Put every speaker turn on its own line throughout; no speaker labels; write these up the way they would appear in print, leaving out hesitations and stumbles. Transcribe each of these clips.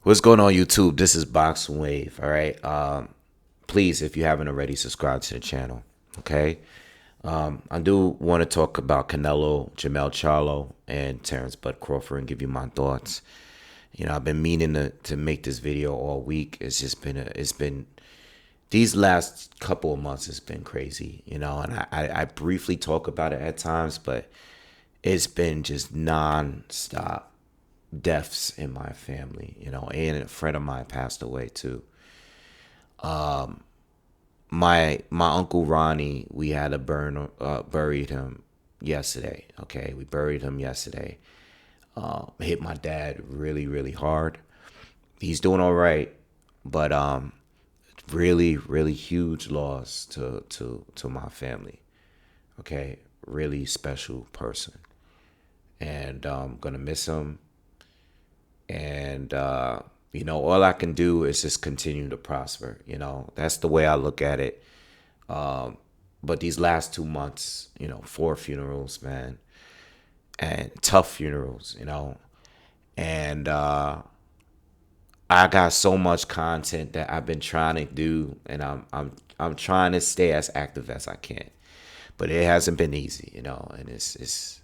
What's going on, YouTube? This is Boxingwave. All right. Please, if you haven't already, subscribe to the channel. Okay. I do want to talk about Canelo, Jermell Charlo, and Terence Crawford and give you my thoughts. I've been meaning to make this video all week. It's been these last couple of months. It's been crazy. And I briefly talk about it at times, but it's been just non-stop deaths in my family, and a friend of mine passed away too. My uncle Ronnie, we had to buried him yesterday. Okay, we buried him yesterday. Hit my dad really, really hard. He's doing all right, but really, really huge loss to my family. Okay, really special person, and gonna miss him. And all I can do is just continue to prosper. That's the way I look at it. But these last 2 months, 4 funerals, man, and tough funerals, and I got so much content that I've been trying to do, and I'm trying to stay as active as I can, but it hasn't been easy, and it's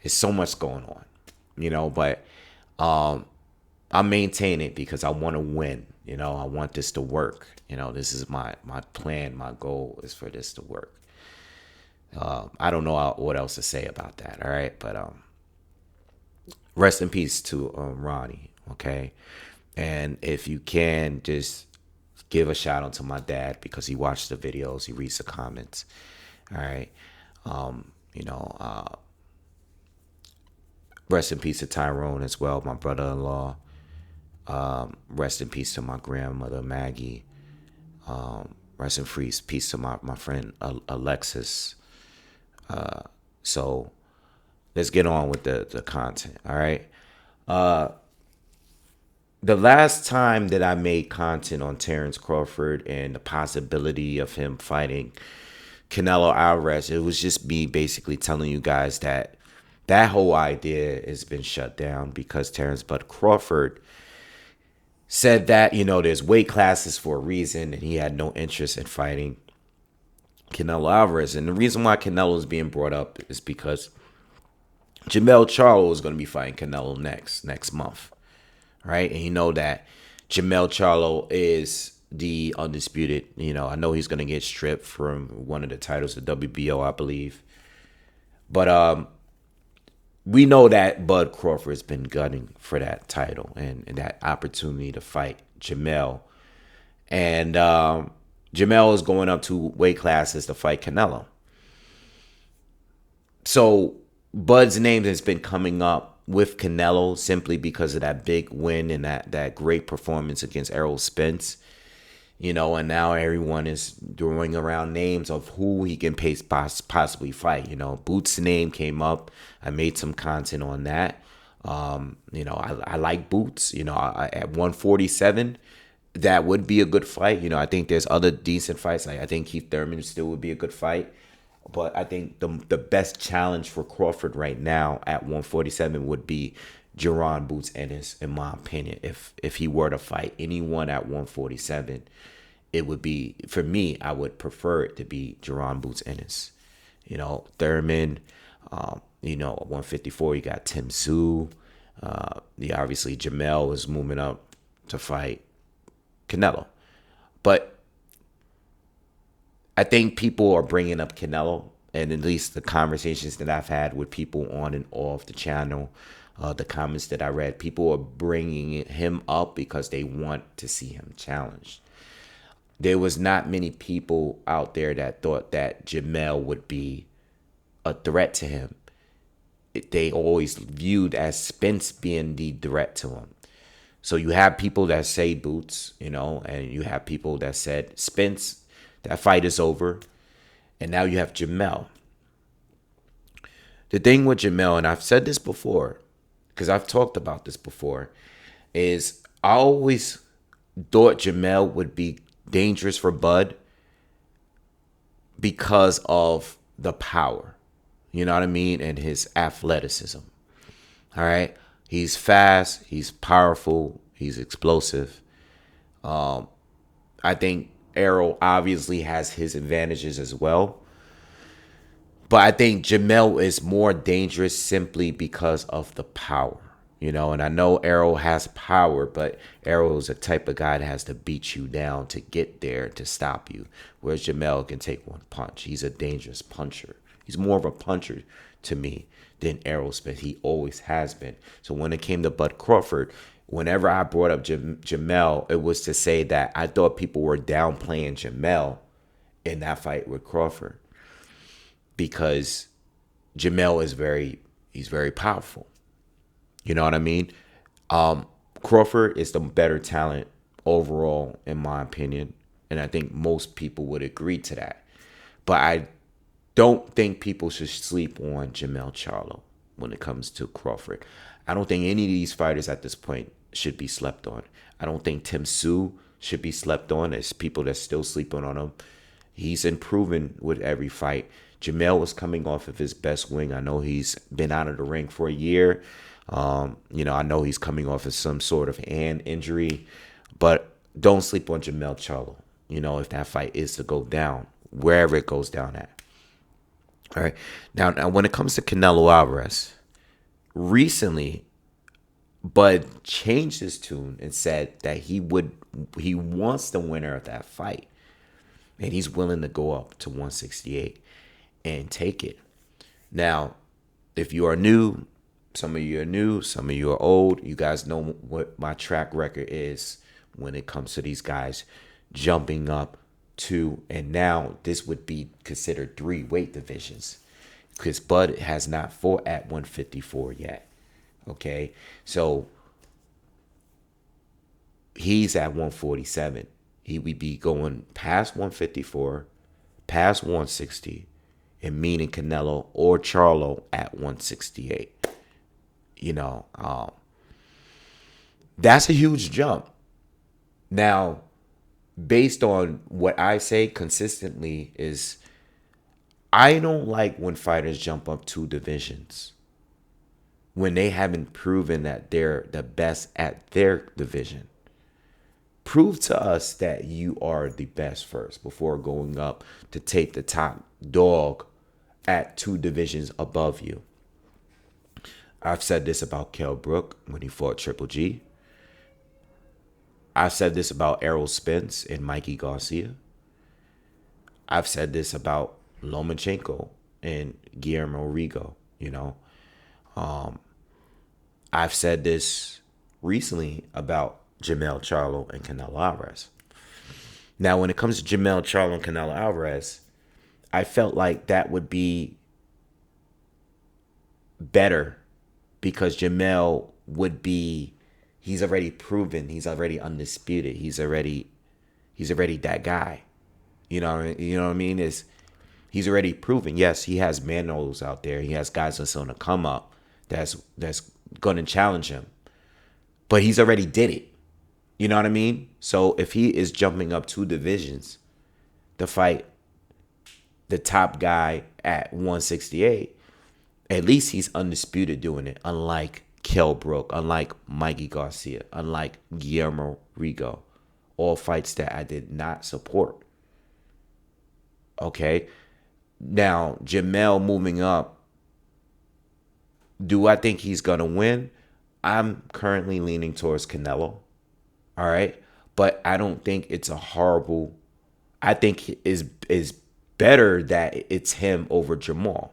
so much going on, but I maintain it because I want to win. I want this to work. This is my plan. My goal is for this to work. I don't know what else to say about that. All right, but rest in peace to Ronnie. Okay, and if you can, just give a shout out to my dad because he watched the videos, he reads the comments. All right, you know. Rest in peace to Tyrone as well, my brother-in-law. Rest in peace to my grandmother, Maggie. Rest in peace to my friend, Alexis. So let's get on with the content, all right? The last time that I made content on Terence Crawford and the possibility of him fighting Canelo Alvarez, it was just me basically telling you guys that whole idea has been shut down because Terence Crawford said that, there's weight classes for a reason, and he had no interest in fighting Canelo Alvarez. And the reason why Canelo is being brought up is because Jermell Charlo is going to be fighting Canelo next month, right? And that Jermell Charlo is the undisputed, I know he's going to get stripped from one of the titles, the WBO, I believe. But we know that Bud Crawford's been gunning for that title and that opportunity to fight Jermell. And Jermell is going up 2 weight classes to fight Canelo. So Bud's name has been coming up with Canelo simply because of that big win and that great performance against Errol Spence. And now everyone is throwing around names of who he can possibly fight. Boots' name came up. I made some content on that. I like Boots. At 147, that would be a good fight. I think there's other decent fights. I think Keith Thurman still would be a good fight. But I think the best challenge for Crawford right now at 147 would be Jerron Boots Ennis, in my opinion. If he were to fight anyone at 147, it would be, for me, I would prefer it to be Jerron Boots Ennis. Thurman, 154, you got Tim Tszyu. Obviously Jermell is moving up to fight Canelo. But I think people are bringing up Canelo, and at least the conversations that I've had with people on and off the channel, the comments that I read, people are bringing him up because they want to see him challenged. There was not many people out there that thought that Jermell would be a threat to him. They always viewed as Spence being the threat to him. So you have people that say Boots, and you have people that said Spence, that fight is over. And now you have Jermell. The thing with Jermell, and I've said this before, because I've talked about this before, is I always thought Jermell would be dangerous for Bud because of the power, you know what I mean, and his athleticism. All right, he's fast, he's powerful, He's explosive. I think Errol obviously has his advantages as well. But I think Jermell is more dangerous simply because of the power. And I know Errol has power, but Errol is a type of guy that has to beat you down to get there to stop you. Whereas Jermell can take one punch. He's a dangerous puncher. He's more of a puncher to me than Errol Spence. He always has been. So when it came to Bud Crawford, whenever I brought up Jermell, it was to say that I thought people were downplaying Jermell in that fight with Crawford because Jermell is he's very powerful. You know what I mean? Crawford is the better talent overall, in my opinion. And I think most people would agree to that. But I don't think people should sleep on Jermell Charlo when it comes to Crawford. I don't think any of these fighters at this point should be slept on. I don't think Tim Tszyu should be slept on. There's people that's still sleeping on him. He's improving with every fight. Jermell was coming off of his best wing. I know he's been out of the ring for a year. I know he's coming off of some sort of hand injury, but don't sleep on Jermell Charlo. If that fight is to go down, wherever it goes down at. All right. Now when it comes to Canelo Alvarez, recently, Bud changed his tune and said that he wants the winner of that fight, and he's willing to go up to 168 and take it. Now, if you are new, some of you are new, some of you are old. You guys know what my track record is when it comes to these guys jumping up to, and now this would be considered 3 weight divisions because Bud has not fought at 154 yet. Okay, so he's at 147. He would be going past 154, past 160, and meeting Canelo or Charlo at 168. That's a huge jump. Now, based on what I say consistently is I don't like when fighters jump up 2 divisions when they haven't proven that they're the best at their division. Prove to us that you are the best first before going up to take the top dog at 2 divisions above you. I've said this about Kell Brook when he fought Triple G. I've said this about Errol Spence and Mikey Garcia. I've said this about Lomachenko and Guillermo Rigo. I've said this recently about Jermell Charlo and Canelo Alvarez. Now, when it comes to Jermell Charlo and Canelo Alvarez, I felt like that would be better because Jermell would be, he's already proven, he's already undisputed, he's already that guy. You know what I mean? He's already proven. Yes, he has manos out there. He has guys that's gonna come up that's gonna challenge him. But he's already did it. You know what I mean? So if he is jumping up 2 divisions to fight the top guy at 168, at least he's undisputed doing it, unlike Kell Brook, unlike Mikey Garcia, unlike Guillermo Rigo, all fights that I did not support. Okay? Now, Jermell moving up, do I think he's going to win? I'm currently leaning towards Canelo. All right? But I don't think it's a horrible, I think is better that it's him over Jermell.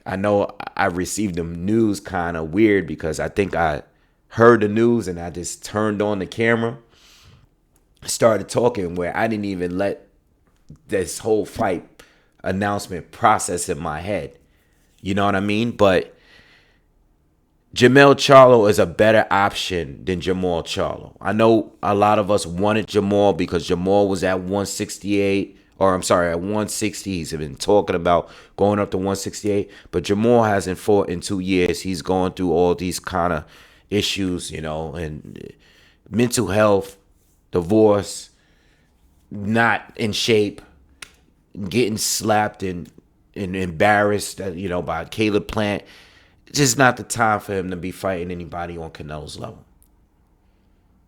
I know I received the news kind of weird because I think I heard the news and I just turned on the camera, started talking where I didn't even let this whole fight announcement process in my head. You know what I mean? But Jermell Charlo is a better option than Jermell Charlo. I know a lot of us wanted Jermell because Jermell was at 168. Or I'm sorry, at 160, he's been talking about going up to 168. But Jermell hasn't fought in 2 years. He's going through all these kind of issues, and mental health, divorce, not in shape, getting slapped and embarrassed, by Caleb Plant. It's just not the time for him to be fighting anybody on Canelo's level.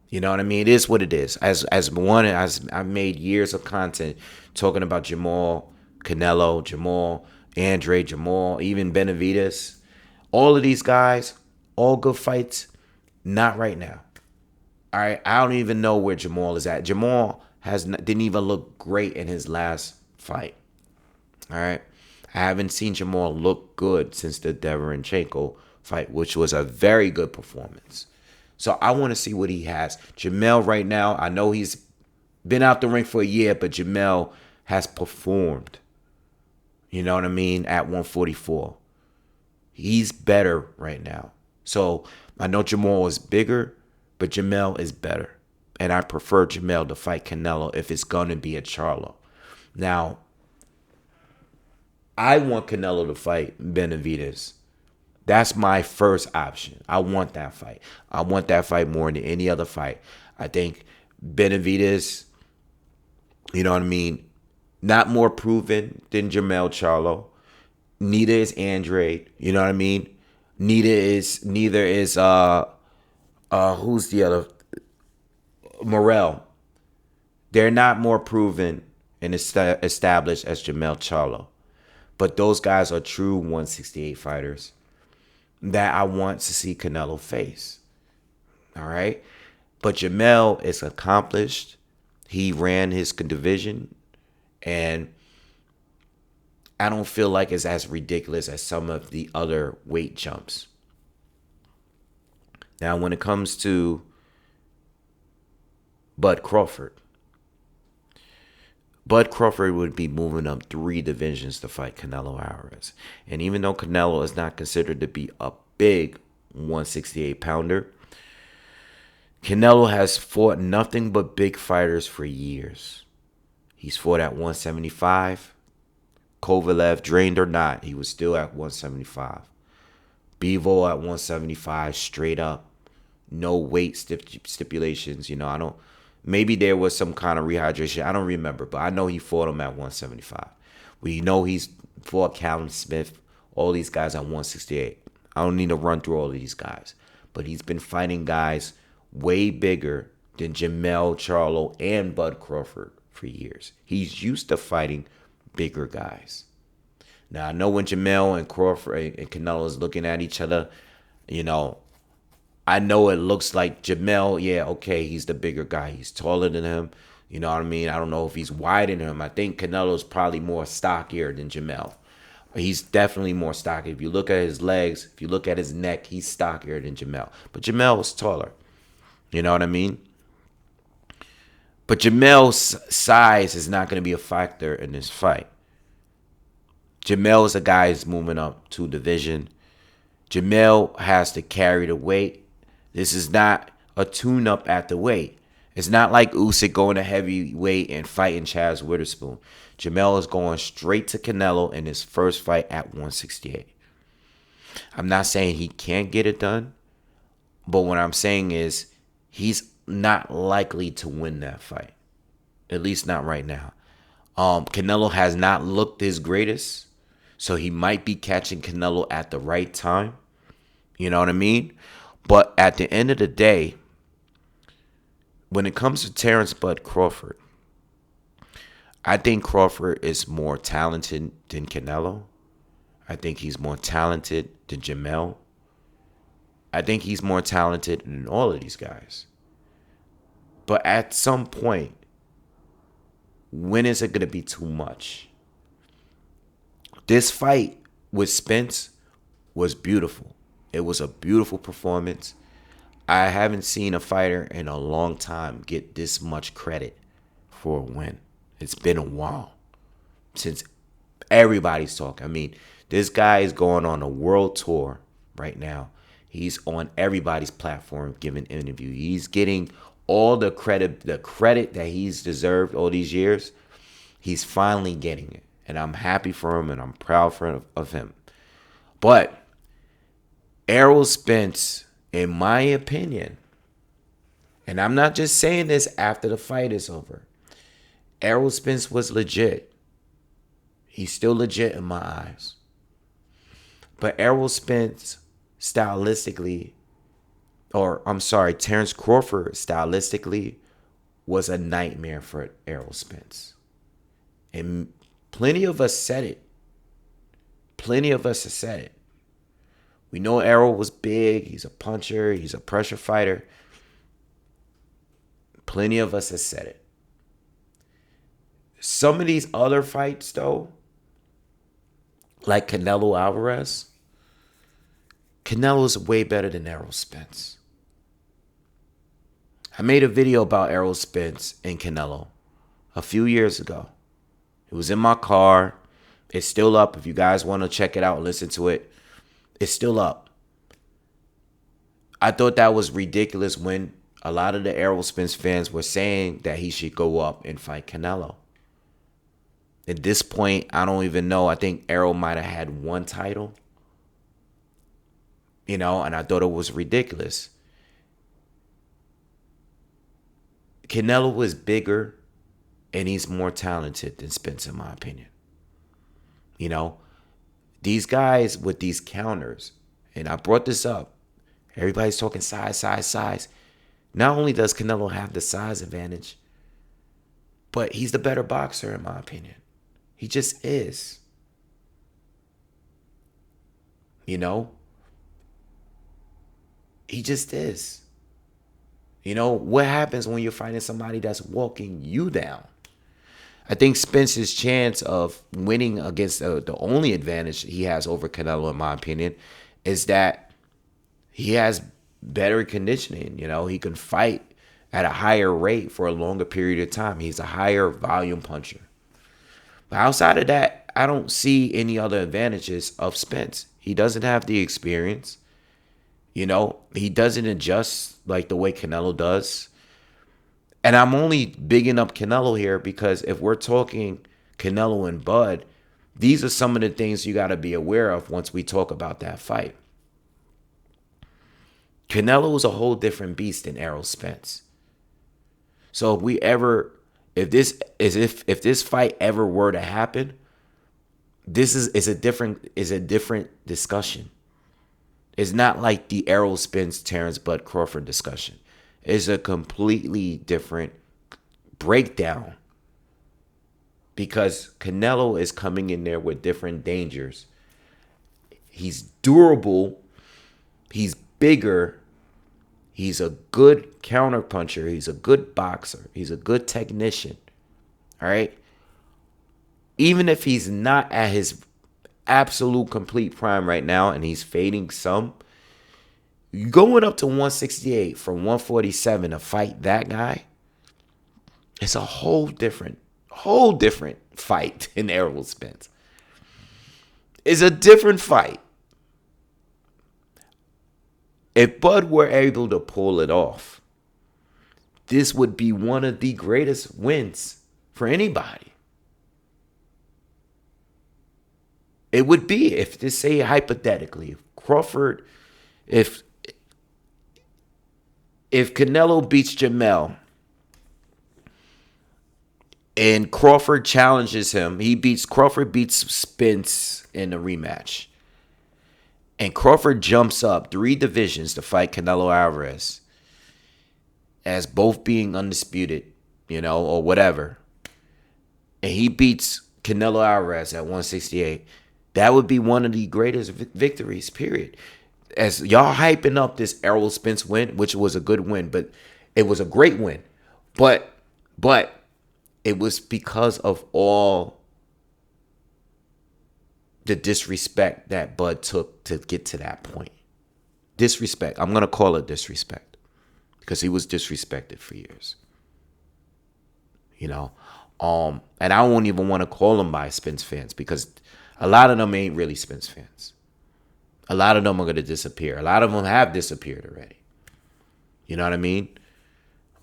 You know what I mean? It is what it is. As I've made years of content talking about Jermell, Canelo, Jermell, Andre, Jermell, even Benavidez. All of these guys, all good fights. Not right now. All right, I don't even know where Jermell is at. Jermell didn't even look great in his last fight. All right, I haven't seen Jermell look good since the Deverenchenko fight, which was a very good performance. So I want to see what he has. Jermell right now, I know he's been out the ring for a year, but Jermell has performed. You know what I mean? At 144. He's better right now. So I know Jermell is bigger, but Jermell is better. And I prefer Jermell to fight Canelo if it's going to be a Charlo. Now, I want Canelo to fight Benavidez. That's my first option. I want that fight. I want that fight more than any other fight. I think Benavidez, you know what I mean, not more proven than Jermell Charlo. Neither is Andre. You know what I mean? Neither is who's the other? Morrell. They're not more proven and established as Jermell Charlo. But those guys are true 168 fighters that I want to see Canelo face. All right? But Jermell is accomplished. He ran his division. And I don't feel like it's as ridiculous as some of the other weight jumps. Now, when it comes to Bud Crawford would be moving up 3 divisions to fight Canelo Alvarez. And even though Canelo is not considered to be a big 168 pounder, Canelo has fought nothing but big fighters for years. He's fought at 175. Kovalev, drained or not, he was still at 175. Bivol at 175, straight up. No weight stipulations. You know, I don't. Maybe there was some kind of rehydration. I don't remember, but I know he fought him at 175. We know he's fought Callum Smith, all these guys at 168. I don't need to run through all of these guys. But he's been fighting guys way bigger than Jermell Charlo and Bud Crawford for years. He's used to fighting bigger guys. Now, I know when Jermell and Crawford and Canelo is looking at each other, you know, I know it looks like Jermell, yeah, okay, he's the bigger guy. He's taller than him. You know what I mean? I don't know if he's wider than him. I think Canelo's probably more stockier than Jermell. He's definitely more stocky. If you look at his legs, if you look at his neck, he's stockier than Jermell. But Jermell was taller. You know what I mean? But Jermell's size is not going to be a factor in this fight. Jermell is a guy who's moving up to division. Jermell has to carry the weight. This is not a tune-up at the weight. It's not like Usyk going to heavyweight and fighting Chaz Witherspoon. Jermell is going straight to Canelo in his first fight at 168. I'm not saying he can't get it done, but what I'm saying is he's not likely to win that fight. At least not right now. Canelo has not looked his greatest, so he might be catching Canelo at the right time. You know what I mean? But at the end of the day, when it comes to Terence Bud Crawford, I think Crawford is more talented than Canelo. I think he's more talented than Jermell. I think he's more talented than all of these guys. But at some point, when is it going to be too much? This fight with Spence was beautiful. It was a beautiful performance. I haven't seen a fighter in a long time get this much credit for a win. It's been a while since everybody's talking. I mean, this guy is going on a world tour right now. He's on everybody's platform giving an interview. He's getting all the credit that he's deserved all these years. He's finally getting it. And I'm happy for him and I'm proud of him. But Errol Spence, in my opinion, and I'm not just saying this after the fight is over, Errol Spence was legit. He's still legit in my eyes. But Errol Spence, stylistically, or I'm sorry, Terence Crawford stylistically was a nightmare for Errol Spence. And plenty of us said it. Plenty of us have said it. We know Errol was big. He's a puncher. He's a pressure fighter. Plenty of us have said it. Some of these other fights, though, like Canelo Alvarez, Canelo's way better than Errol Spence. I made a video about Errol Spence and Canelo a few years ago. It was in my car. It's still up. If you guys want to check it out and listen to it, it's still up. I thought that was ridiculous when a lot of the Errol Spence fans were saying that he should go up and fight Canelo. At this point, I don't even know. I think Errol might have had one title. And I thought it was ridiculous. Canelo was bigger and he's more talented than Spence, in my opinion. These guys with these counters, and I brought this up, everybody's talking size. Not only does Canelo have the size advantage, but he's the better boxer, in my opinion. He just is. He just is. What happens when you're fighting somebody that's walking you down? I think Spence's chance of winning against the only advantage he has over Canelo, in my opinion, is that he has better conditioning. He can fight at a higher rate for a longer period of time. He's a higher volume puncher. But outside of that, I don't see any other advantages of Spence. He doesn't have the experience. He doesn't adjust like the way Canelo does. And I'm only bigging up Canelo here because if we're talking Canelo and Bud, these are some of the things you got to be aware of once we talk about that fight. Canelo is a whole different beast than Errol Spence. So if this fight ever were to happen, this is a different discussion. It's not like the Errol Spence, Terence Bud Crawford discussion. It's a completely different breakdown because Canelo is coming in there with different dangers. He's durable. He's bigger. He's a good counterpuncher. He's a good boxer. He's a good technician. All right? Even if he's not at his absolute complete prime right now and he's fading some, going up to 168 from 147 to fight that guy, it's a whole different fight than Errol Spence. It's a different fight. If Bud were able to pull it off, this would be one of the greatest wins for anybody. It would be, if just say hypothetically, if Canelo beats Jermell and Crawford challenges him, Crawford beats Spence in a rematch. And Crawford jumps up 3 divisions to fight Canelo Alvarez as both being undisputed, or whatever. And he beats Canelo Alvarez at 168. That would be one of the greatest victories, period. As y'all hyping up this Errol Spence win, which was a good win, but it was a great win. But it was because of all the disrespect that Bud took to get to that point. Disrespect. I'm going to call it disrespect because he was disrespected for years. And I won't even want to call them by Spence fans because a lot of them ain't really Spence fans. A lot of them are going to disappear. A lot of them have disappeared already. You know what I mean?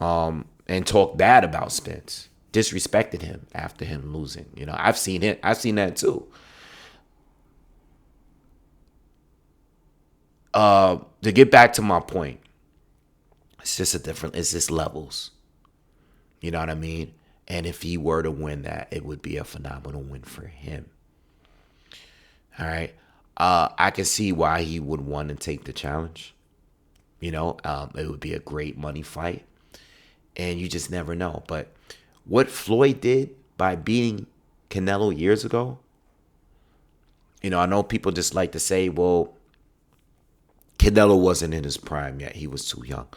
And talk bad about Spence. Disrespected him after him losing. I've seen it. I've seen that too. To get back to my point, it's just levels. You know what I mean? And if he were to win that, it would be a phenomenal win for him. All right. I can see why he would want to take the challenge. It would be a great money fight. And you just never know. But what Floyd did by beating Canelo years ago, I know people just like to say, well, Canelo wasn't in his prime yet. He was too young.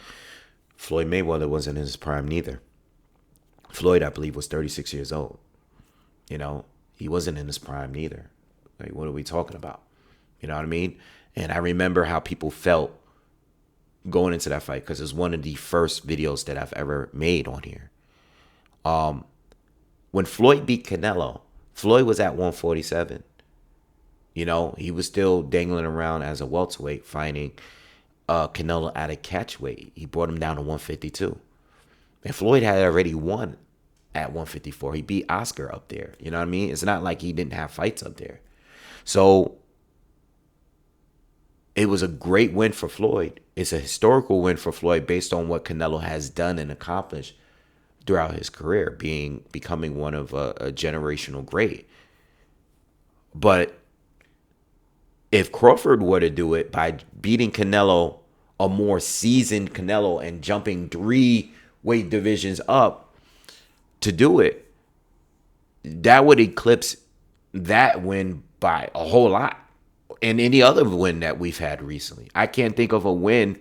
Floyd Mayweather wasn't in his prime neither. Floyd, I believe, was 36 years old. He wasn't in his prime neither. Like, what are we talking about? You know what I mean? And I remember how people felt going into that fight because it's one of the first videos that I've ever made on here. When Floyd beat Canelo, Floyd was at 147. He was still dangling around as a welterweight fighting Canelo at a catchweight. He brought him down to 152. And Floyd had already won at 154. He beat Oscar up there. You know what I mean? It's not like he didn't have fights up there. So it was a great win for Floyd. It's a historical win for Floyd based on what Canelo has done and accomplished throughout his career, becoming one of a generational great. But if Crawford were to do it by beating Canelo, a more seasoned Canelo, and jumping 3 weight divisions up to do it, that would eclipse that win by a whole lot. And any other win that we've had recently. I can't think of a win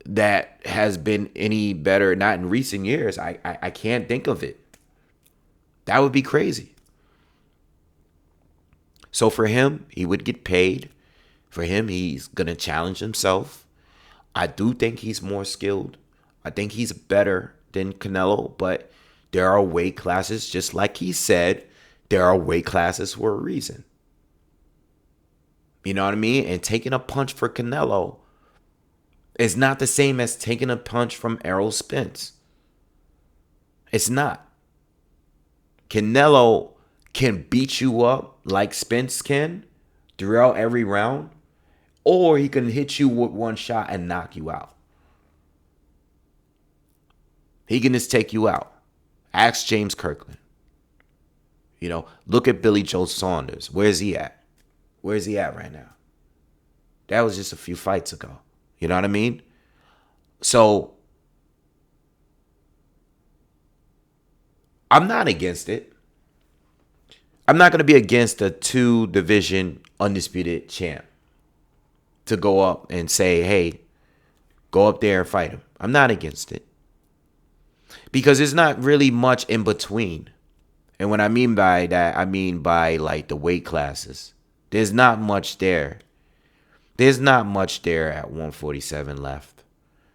that has been any better, not in recent years. I can't think of it. That would be crazy. So for him, he would get paid. For him, he's going to challenge himself. I do think he's more skilled. I think he's better than Canelo, but there are weight classes, just like he said, there are weight classes for a reason. You know what I mean? And taking a punch for Canelo is not the same as taking a punch from Errol Spence. It's not. Canelo can beat you up like Spence can throughout every round, or he can hit you with one shot and knock you out. He can just take you out. Ask James Kirkland. Look at Billy Joe Saunders. Where's he at? Where's he at right now? That was just a few fights ago. You know what I mean? So I'm not against it. I'm not going to be against a 2-division undisputed champ to go up and say, hey, go up there and fight him. I'm not against it. Because there's not really much in between. And what I mean by that, I mean by like the weight classes. There's not much there. There's not much there at 147 left.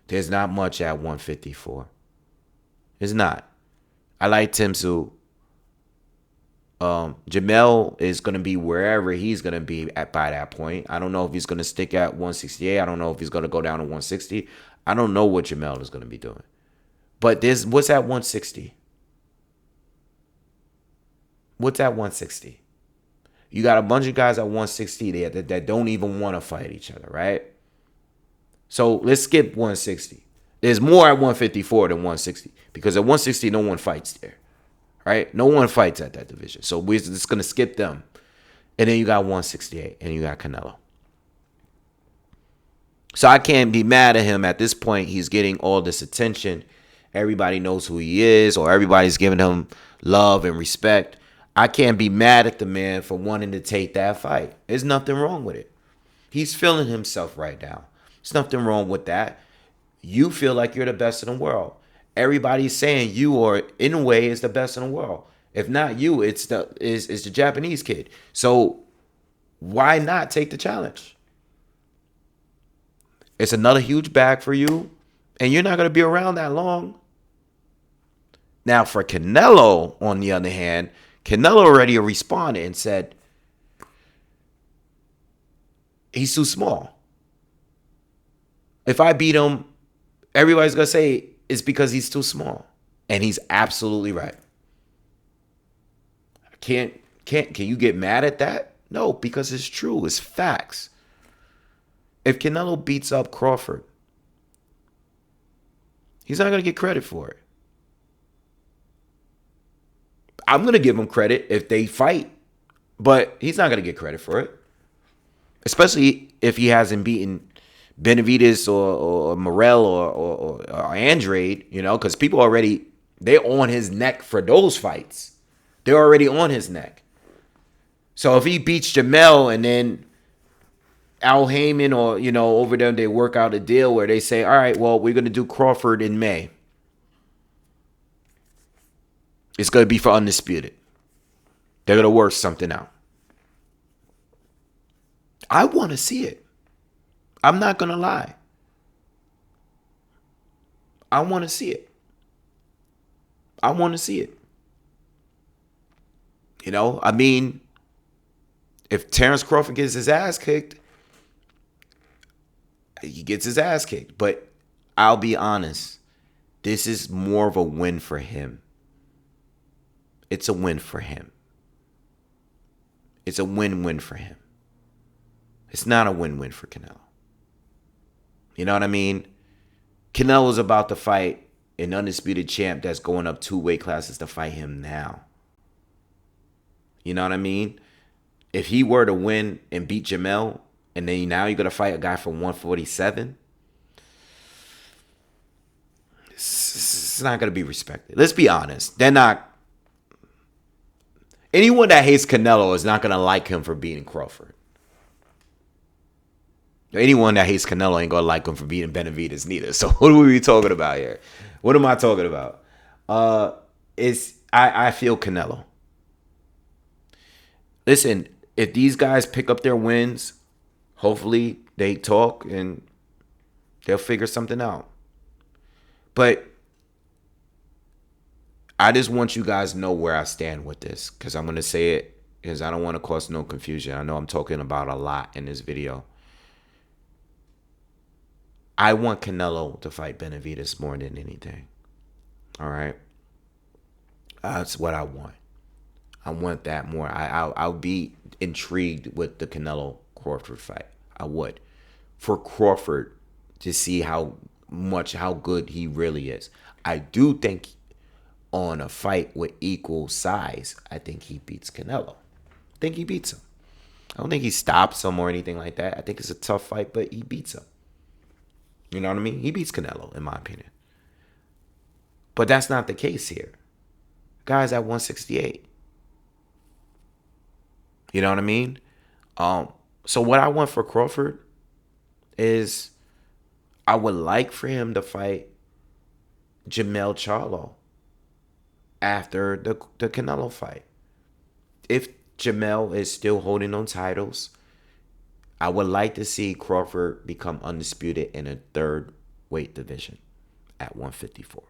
There's not much at 154. It's not. I like Tim Tszyu. Jermell is going to be wherever he's going to be at by that point. I don't know if he's going to stick at 168. I don't know if he's going to go down to 160. I don't know what Jermell is going to be doing. But what's at 160? What's at 160? You got a bunch of guys at 160 there that don't even want to fight each other, right? So let's skip 160. There's more at 154 than 160 because at 160, no one fights there, right? No one fights at that division. So we're just going to skip them. And then you got 168 and you got Canelo. So I can't be mad at him at this point. He's getting all this attention. Everybody knows who he is, or everybody's giving him love and respect. I can't be mad at the man for wanting to take that fight. There's nothing wrong with it. He's feeling himself right now. There's nothing wrong with that. You feel like you're the best in the world. Everybody's saying you are, in a way, is the best in the world. If not you, it's the Japanese kid. So why not take the challenge? It's another huge bag for you, and you're not going to be around that long. Now, for Canelo, on the other hand, Canelo already responded and said he's too small. If I beat him, everybody's going to say it's because he's too small. And he's absolutely right. Can you get mad at that? No, because it's true. It's facts. If Canelo beats up Crawford, he's not going to get credit for it. I'm going to give him credit if they fight, but he's not going to get credit for it. Especially if he hasn't beaten Benavidez or Morel or Andrade, because people already, they're on his neck for those fights. They're already on his neck. So if he beats Jermell and then Al Heyman or, over them, they work out a deal where they say, all right, well, we're going to do Crawford in May. It's going to be for Undisputed. They're going to work something out. I want to see it. I'm not going to lie. I want to see it. I want to see it. I mean, if Terence Crawford gets his ass kicked, he gets his ass kicked. But I'll be honest, this is more of a win for him. It's a win for him. It's a win-win for him. It's not a win-win for Canelo. You know what I mean? Canelo's about to fight an undisputed champ that's going up 2 weight classes to fight him now. You know what I mean? If he were to win and beat Jermell, and then now you're going to fight a guy from 147, it's not going to be respected. Let's be honest. They're not. Anyone that hates Canelo is not going to like him for beating Crawford. Anyone that hates Canelo ain't going to like him for beating Benavidez neither. So what are we talking about here? What am I talking about? I feel Canelo. Listen, if these guys pick up their wins, hopefully they talk and they'll figure something out. But I just want you guys to know where I stand with this, because I'm going to say it because I don't want to cause no confusion. I know I'm talking about a lot in this video. I want Canelo to fight Benavidez more than anything. All right? That's what I want. I want that more. I'll be intrigued with the Canelo Crawford fight. I would. For Crawford to see how good he really is. I do think on a fight with equal size, I think he beats Canelo. I think he beats him. I don't think he stops him or anything like that. I think it's a tough fight, but he beats him. You know what I mean? He beats Canelo, in my opinion. But that's not the case here. Guy's at 168. You know what I mean? So what I want for Crawford is I would like for him to fight Jermell Charlo after the Canelo fight. If Jermell is still holding on titles, I would like to see Crawford become undisputed in a third weight division at 154.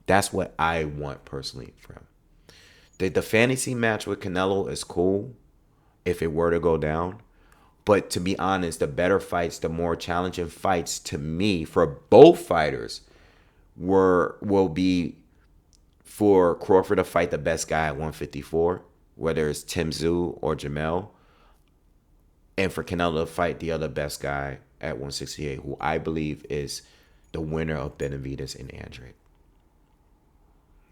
That's what I want personally for him. The fantasy match with Canelo is cool if it were to go down. But to be honest, the better fights, the more challenging fights to me for both fighters will be for Crawford to fight the best guy at 154, whether it's Tim Tszyu or Jermell, and for Canelo to fight the other best guy at 168, who I believe is the winner of Benavidez and Andrade.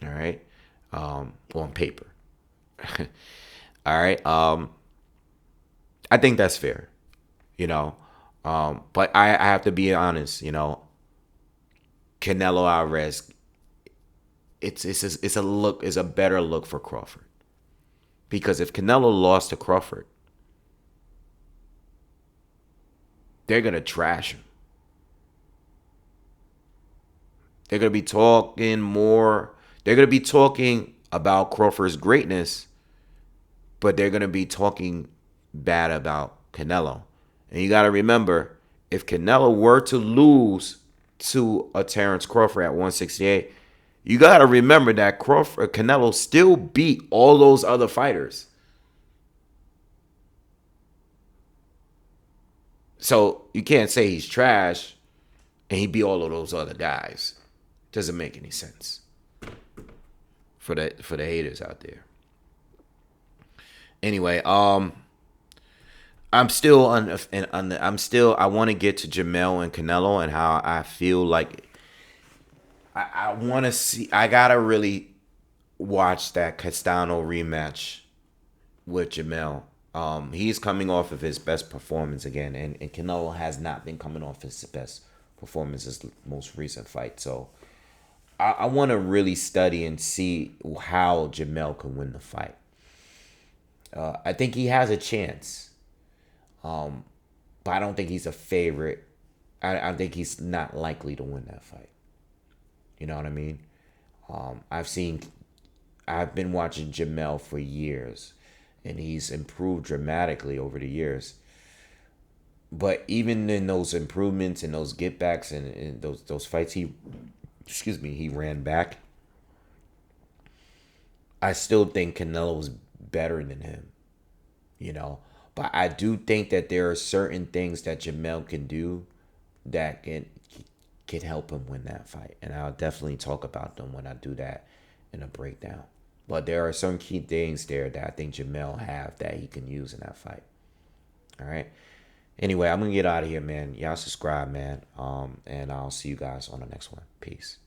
All right? On paper. All right? I think that's fair, but I have to be honest, Canelo Alvarez, it's a better look for Crawford, because if Canelo lost to Crawford, they're gonna trash him. They're gonna be talking more. They're gonna be talking about Crawford's greatness, but they're gonna be talking bad about Canelo. And you got to remember, if Canelo were to lose to a Terence Crawford at 168, you got to remember that Canelo still beat all those other fighters. So you can't say he's trash and he beat all of those other guys. Doesn't make any sense for the haters out there. Anyway, I'm still I want to get to Jermell and Canelo and how I feel like I want to see. I gotta really watch that Castano rematch with Jermell He's coming off of his best performance again, and Canelo has not been coming off his best performance his most recent fight. So I want to really study and see how Jermell can win the fight. I think he has a chance, but I don't think he's a favorite. I think he's not likely to win that fight. You know what I mean? I've seen, I've been watching Jermell for years, and he's improved dramatically over the years. But even in those improvements and those get backs and those fights he ran back, I still think Canelo was better than him, you know. But I do think that there are certain things that Jermell can do that can help him win that fight, and I'll definitely talk about them when I do that in a breakdown. But there are some key things there that I think Jermell have that he can use in that fight. All right. Anyway, I'm gonna get out of here, man. Y'all subscribe, man. And I'll see you guys on the next one. Peace.